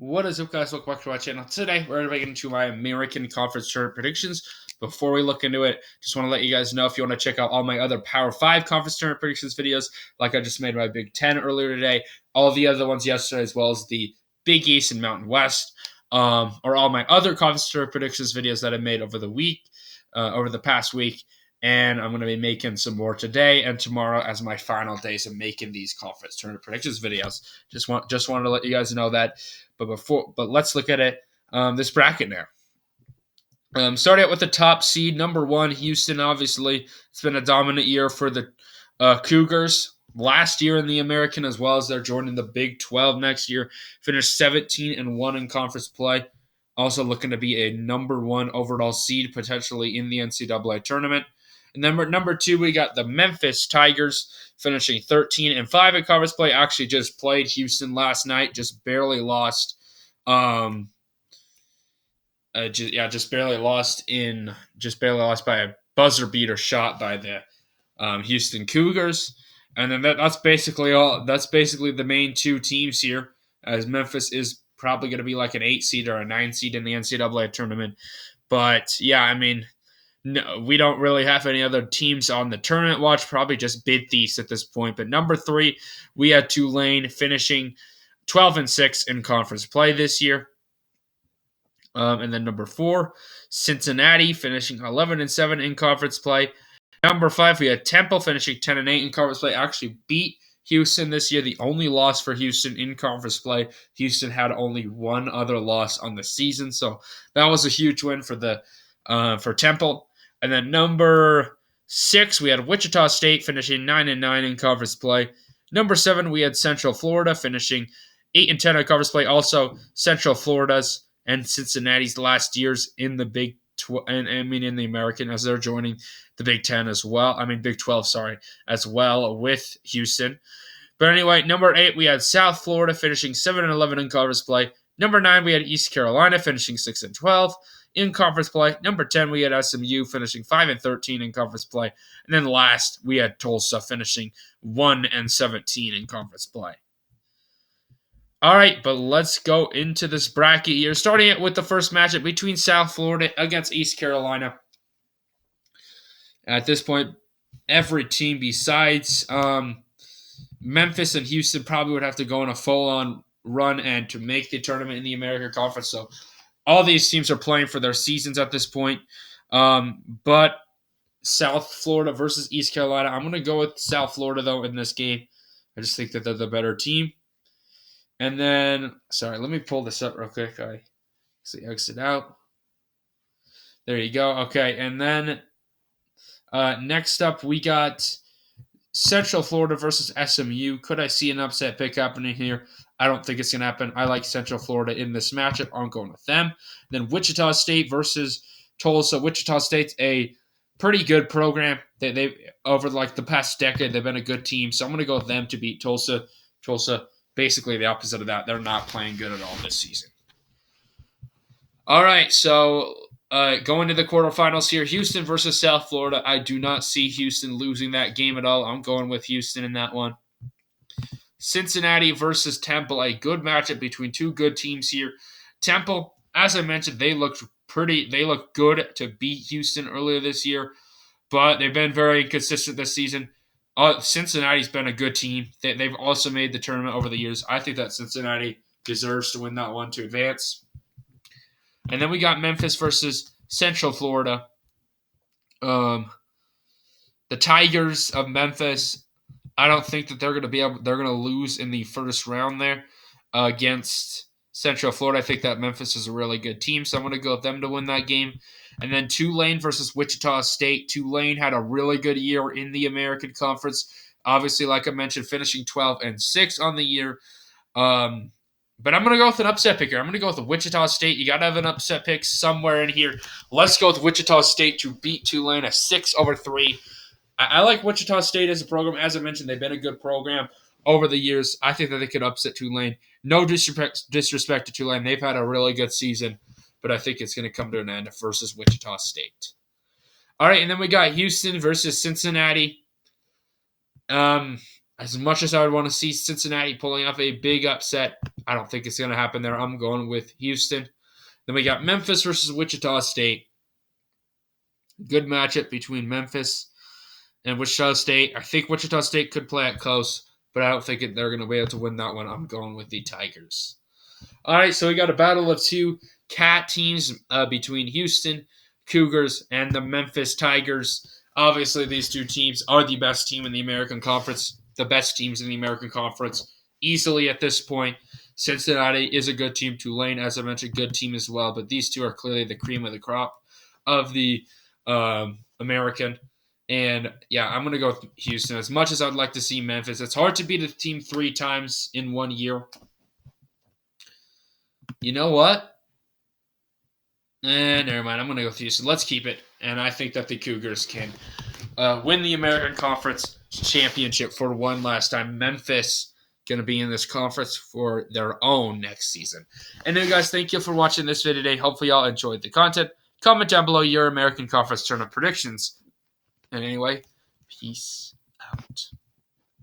What is up, guys? Welcome back to my channel. Today, we're going to get into my American Conference Tournament predictions. Before we look into it, just want to let you guys know if you want to check out all my other Power 5 Conference Tournament predictions videos, like I just made my Big 10 earlier today, all the other ones yesterday, as well as the Big East and Mountain West, or all my other Conference Tournament predictions videos that I made over the past week. And I'm going to be making some more today and tomorrow as my final days of making these conference tournament predictions videos. Just wanted to let you guys know that. But let's look at it. This bracket now. Starting out with the top seed, number 1, Houston. Obviously, it's been a dominant year for the Cougars. Last year in the American, as well as they're joining the Big 12 next year. Finished 17-1 in conference play. Also looking to be a number 1 overall seed, potentially in the NCAA tournament. And then number 2, we got the Memphis Tigers, finishing 13-5 in conference play. Actually, just played Houston last night, just barely lost. Just barely lost by a buzzer beater shot by the Houston Cougars. And then that's basically all. That's basically the main 2 teams here, as Memphis is probably going to be like an 8 seed or a 9 seed in the NCAA tournament. But yeah, I mean, no, we don't really have any other teams on the tournament watch, probably just bid thieves at this point. But number 3, we had Tulane finishing 12-6 in conference play this year. And then number 4, Cincinnati finishing 11-7 in conference play. Number 5, we had Temple finishing 10-8 in conference play. Actually beat Houston this year. The only loss for Houston in conference play. Houston had only one other loss on the season, so that was a huge win for Temple. And then number 6, we had Wichita State finishing 9-9 in conference play. Number 7, we had Central Florida finishing 8-10 in conference play. Also, Central Florida's and Cincinnati's last years in the in the American, as they're joining the Big 10 as well. Big 12, as well with Houston. But anyway, number 8, we had South Florida finishing 7-11 in conference play. Number 9, we had East Carolina finishing 6-12 in conference play. Number 10, we had SMU finishing 5-13 in conference play. And then last, we had Tulsa finishing 1-17 in conference play. All right, but let's go into this bracket here. Starting it with the first matchup between South Florida against East Carolina. At this point, every team besides Memphis and Houston probably would have to go on a full-on run and to make the tournament in the American Conference. So all these teams are playing for their seasons at this point. But South Florida versus East Carolina, I'm going to go with South Florida, though, in this game. I just think that they're the better team. And then, let me pull this up real quick. I exit out. There you go. Okay, and then next up, we got Central Florida versus SMU. Could I see an upset pick happening here? I don't think it's going to happen. I like Central Florida in this matchup. I'm going with them. Then Wichita State versus Tulsa. Wichita State's a pretty good program. They've over the past decade, they've been a good team. So I'm going to go with them to beat Tulsa. Tulsa, basically the opposite of that. They're not playing good at all this season. All right, so going to the quarterfinals here, Houston versus South Florida. I do not see Houston losing that game at all. I'm going with Houston in that one. Cincinnati versus Temple, a good matchup between 2 good teams here. Temple, as I mentioned, they look good to beat Houston earlier this year, but they've been very inconsistent this season. Cincinnati's been a good team. They've also made the tournament over the years. I think that Cincinnati deserves to win that one to advance. And then we got Memphis versus Central Florida. The Tigers of Memphis, I don't think that they're going to lose in the first round there against Central Florida. I think that Memphis is a really good team, so I'm going to go with them to win that game. And then Tulane versus Wichita State. Tulane had a really good year in the American Conference. Obviously, like I mentioned, finishing 12-6 on the year. But I'm going to go with an upset pick here. I'm going to go with Wichita State. You got to have an upset pick somewhere in here. Let's go with Wichita State to beat Tulane, a 6-3. I like Wichita State as a program. As I mentioned, they've been a good program over the years. I think that they could upset Tulane. No disrespect to Tulane. They've had a really good season, but I think it's going to come to an end versus Wichita State. All right, and then we got Houston versus Cincinnati. As much as I would want to see Cincinnati pulling off a big upset, I don't think it's going to happen there. I'm going with Houston. Then we got Memphis versus Wichita State. Good matchup between Memphis and Wichita State. I think Wichita State could play it close, but I don't think they're going to be able to win that one. I'm going with the Tigers. All right, so we got a battle of two cat teams between Houston Cougars and the Memphis Tigers. Obviously, these two teams are the best team in the American Conference, the best teams in the American Conference easily at this point. Cincinnati is a good team. Tulane, as I mentioned, good team as well. But these two are clearly the cream of the crop of the American. And yeah, I'm going to go with Houston. As much as I'd like to see Memphis, it's hard to beat a team 3 times in 1 year. You know what? Never mind. I'm going to go with Houston. Let's keep it. And I think that the Cougars can win the American Conference Championship for one last time. Memphis going to be in this conference for their own next season. And then, guys, thank you for watching this video today. Hopefully, y'all enjoyed the content. Comment down below your American Conference Tournament predictions. And anyway, peace out.